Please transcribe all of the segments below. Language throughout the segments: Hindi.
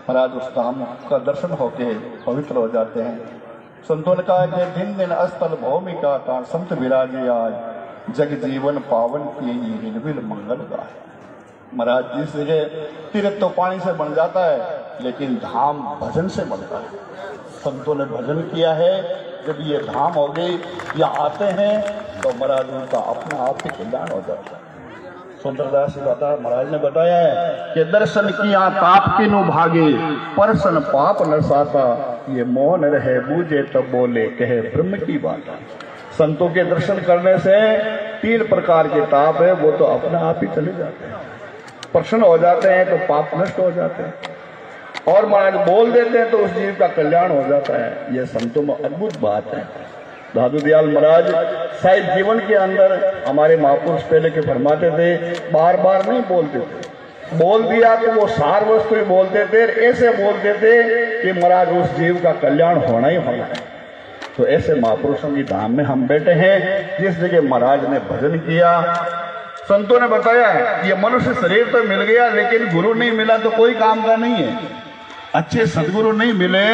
महाराज उस धाम का दर्शन होके पवित्र हो जाते हैं। संतों ने कहा कि दिन दिन अस्थल भौमिका का संत विराजे आज जग जीवन पावन की निर्विल मंगल गाय। महाराज जिस जगह तीर्थ तो पानी से बन जाता है लेकिन धाम भजन से बनता है। संतों ने भजन किया है, जब ये धाम हो गई या आते हैं तो महाराज उनका अपना आप ही कल्याण हो जाता है। सुंदरदास जी महाराज ने बताया है कि दर्शन किया ताप के नु भागे परसन पाप न साता, ये मौन रहे बूझे तब बोले कहे ब्रह्म की बात। संतों के दर्शन करने से 3 प्रकार के ताप है वो तो अपने आप ही चले जाते हैं, प्रसन्न हो जाते हैं तो पाप नष्ट हो जाते हैं, और महाराज बोल देते हैं तो उस जीव का कल्याण हो जाता है। यह संतों में अद्भुत बात है। दादू दयाल महाराज शायद जीवन के अंदर हमारे महापुरुष पहले के फरमाते थे, बार बार नहीं बोलते थे, बोल दिया तो वो सार वस्तु ही बोलते थे, ऐसे बोलते थे कि महाराज उस जीव का कल्याण होना ही होना है। तो ऐसे महापुरुषों की धाम में हम बैठे हैं जिस जगह महाराज ने भजन किया। संतों ने बताया ये मनुष्य शरीर तो मिल गया लेकिन गुरु नहीं मिला तो कोई काम का नहीं है। अच्छे सदगुरु नहीं मिले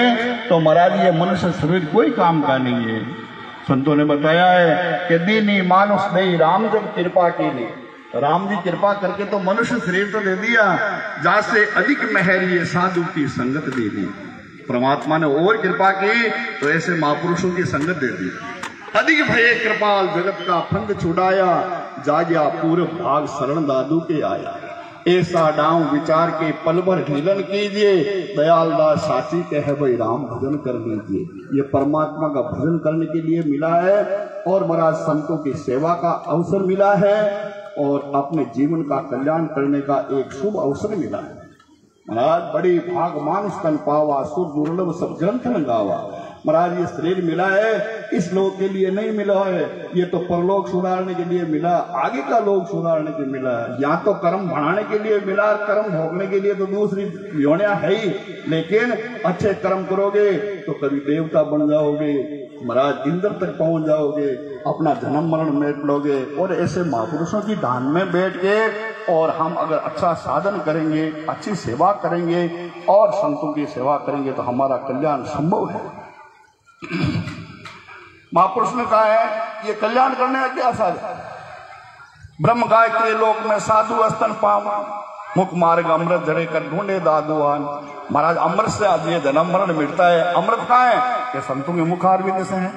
तो महाराज ये मनुष्य शरीर कोई काम का नहीं है। संतों ने बताया है कि दीनी मानुष नहीं राम जब कृपा की ली, राम जी कृपा करके तो मनुष्य शरीर तो दे दिया, जासे अधिक मेहर ये साधु की संगत दे दी। परमात्मा ने और कृपा की तो ऐसे महापुरुषों की संगत दे दी। अधिक भये कृपाल जगत का फंद छुड़ाया, जाग्या पूर्व भाग शरण दादू के आया। ऐसा डांव विचार के पल भर ढीलन कीजिए, दयाल दास साची कहे भाई राम भजन कर लीजिए। ये परमात्मा का भजन करने के लिए मिला है और महाराज संतों की सेवा का अवसर मिला है और अपने जीवन का कल्याण करने का एक शुभ अवसर मिला है। महाराज बड़ी भाग मानुष तन पावा, सुर दुर्लभ सब ग्रंथ न गावा। महाराज ये शरीर मिला है इस लोक के लिए नहीं मिला है, ये तो परलोक सुधारने के लिए मिला, आगे का लोक सुधारने के मिला है। यहाँ तो कर्म बढ़ाने के लिए मिला, कर्म भोगने के लिए तो दूसरी योनियां है ही, लेकिन अच्छे कर्म करोगे तो कभी देवता बन जाओगे, महाराज इंद्र तक पहुंच जाओगे, अपना जन्म मरण मेट लोगे। और ऐसे महापुरुषों की धाम में बैठ के और हम अगर अच्छा साधन करेंगे, अच्छी सेवा करेंगे और संतों की सेवा करेंगे तो हमारा कल्याण संभव है। महापुरुष ने कहा है ये कल्याण करने का क्या साधन? ब्रह्म गाय के लोक में साधु अस्तन पावा, मुख मार्ग अमृत जड़े कर ढूंढे दादुआन। महाराज अमृत से आज ये जन्म मरण मिटता है। अमृत कहाँ है? ये संतों के मुखारविंद से है।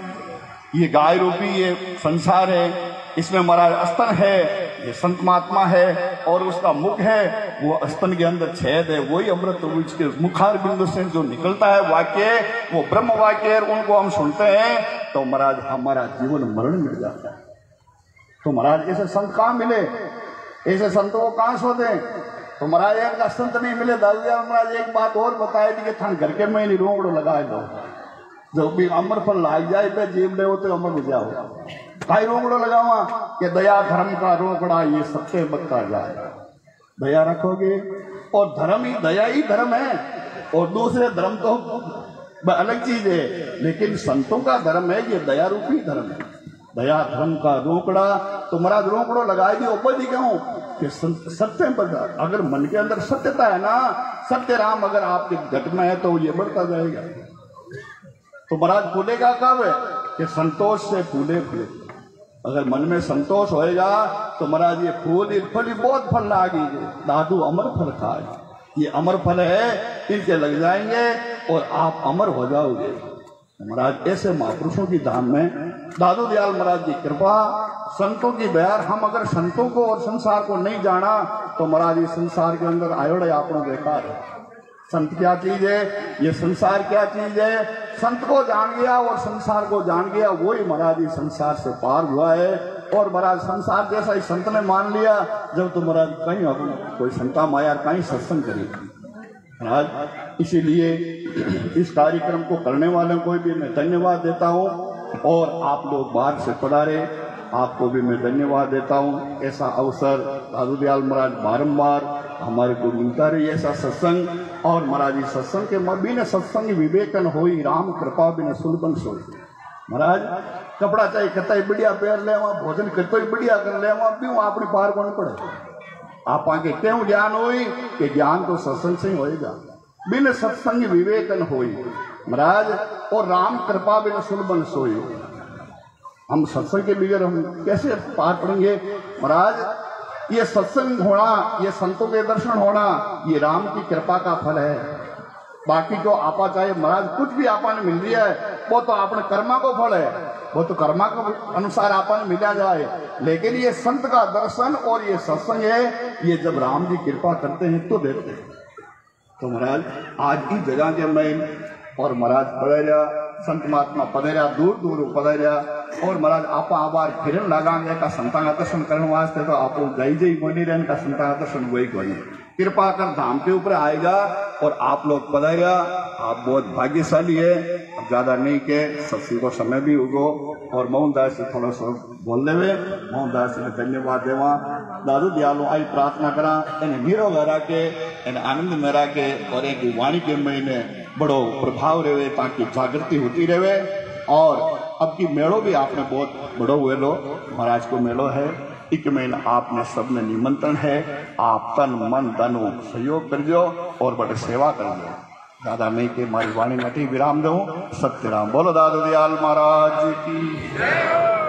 ये गाय रूपी ये संसार है, इसमें महाराज अस्तन है, ये संत महात्मा है और उसका मुख है, वो स्तन के अंदर छेद है, वही अमृत उसके मुखार बिंदु से जो निकलता है वाक्य वो ब्रह्म वाक्य है। उनको हम सुनते हैं तो महाराज हमारा जीवन मरण मिल जाता है। तो महाराज ऐसे संत कहाँ मिले? ऐसे संतों को कहाँ शोधे? तो महाराज एक संत नहीं मिले। दाऊदिया महाराज एक बात और बताई थी कि थान घर के में नहीं रोकड़ो लगाए दो, जब भी अमर फल लाग जाए पे जीव ले तो अमर हो जाओ। काई रोकड़ो लगावा कि दया धर्म का रोकड़ा ये सबसे बदता जाए। दया रखोगे और धर्म ही दया ही धर्म है और दूसरे धर्म तो अलग चीज है, लेकिन संतों का धर्म है ये दया रूपी धर्म है। दया धर्म का रोकड़ा तो महाराज रोकड़ो लगाए दी ऊपर ही कहूं कि सत्य पर अगर मन के अंदर सत्यता है ना, सत्य राम अगर आपके घट में है तो ये बढ़ता जाएगा। तो महाराज फूलेगा कब? कि संतोष से फूले फूले। अगर मन में संतोष होएगा तो महाराज ये फूल फल बहुत फल लागेंगे। दादू अमर फल खाए, ये अमर फल है, इनके लग जाएंगे और आप अमर हो जाओगे। महाराज ऐसे महापुरुषों की धाम में दादू दयाल महाराज की कृपा, संतों की दया। हम अगर संतों को और संसार को नहीं जाना तो महाराज इस संसार के अंदर आयोड़े आपको बेकार है। संत क्या चीज है, ये संसार क्या चीज है? संत को जान गया और संसार को जान गया, वही महाराज इस संसार से पार हुआ है। और महाराज संसार जैसा ही संत ने मान लिया, जब तो महाराज कहीं कोई संता माया कहीं सत्संग करेगी महाराज। इसीलिए इस कार्यक्रम को करने वालों को भी मैं धन्यवाद देता हूँ और आप लोग बाहर से पधारे, आपको भी मैं धन्यवाद देता हूँ। ऐसा अवसर दादू दयाल महाराज बारंबार हमारे को मिलता रही ऐसा सत्संग। और महाराज इस सत्संग के बिना सत्संग विवेकन होई, राम कृपा बिना सुलभन सोई। महाराज कपड़ा चाहे कतई बढ़िया पहन ले, वहां भोजन करते बढ़िया कर ले, वहां भी अपनी पार कौन पड़े। आप आगे क्यों ज्ञान हुई कि ज्ञान तो सत्संग से ही होएगा। बिन सत्संग विवेकन होई महाराज, और राम कृपा बिन सुलभन सोई। हम सत्संग के बगैर हम कैसे पार पड़ेंगे महाराज? ये सत्संग होना, ये संतों के दर्शन होना, ये राम की कृपा का फल है। बाकी जो आपा चाहे महाराज कुछ भी आपा ने मिल रहा है वो तो अपने कर्मा को फल है, वो तो कर्मा के अनुसार आपा ने मिला जाए। लेकिन ये संत का दर्शन और ये सत्संग है, ये जब राम जी कृपा करते हैं तो देते हैं। तो महाराज आज इस जगह के मैं और महाराज पधार्या, संत महात्मा पधार्या, दूर दूर पधार्या, और महाराज आप आबार फिर लगांगे का संता का दर्शन करने वास्ते, तो आप जय जय बनी रहने का संता का दर्शन वही करें। कृपा कर धाम के ऊपर आएगा और आप लोग पधार्या, आप बहुत भाग्यशाली है। अब ज्यादा नहीं के सत्संग को समय भी उगो, और मोहनदास से थोड़ा सा बोल देवे। मोहनदास ने धन्यवाद देवा। दादू दयालु आई प्रार्थना करा इन नीरो गरा के, इन आनंद में रहा के, और एक वाणी के महीने बड़ो प्रभाव रहे ताकि जागृति होती रहे। और अब की मेड़ो भी आपने बहुत बड़ो हुए लो, महाराज को मेड़ो है एक महीना आपने सबने निमंत्रण है। आप तन मन धन सहयोग कर जो और बड़े सेवा कर जो। दादा नहीं के मारी वाणी नटी विराम दो। सत्यराम बोलो दादू दयाल महाराज की।